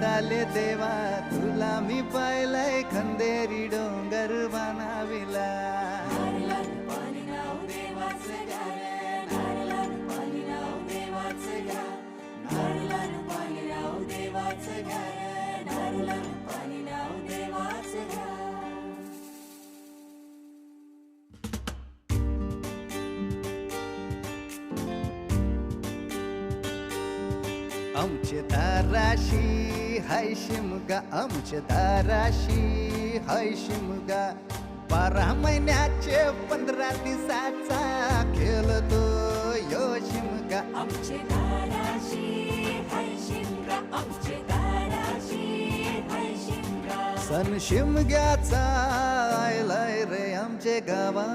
आले देवा तुला मी पाहिलंय खंदेरी डोंगर बनाविला आमचे दाराशी हाय शिमगा आमचे दाराशी हाय शिमगा 12 महिन्याचे 15 दिवसाचा खेळतो यो शिमगा आमचे दाराशी हाय शिमगा आमचे दाराशी हाय शिमगा सण शिमग्याचा आयलाय रे आमचे गावा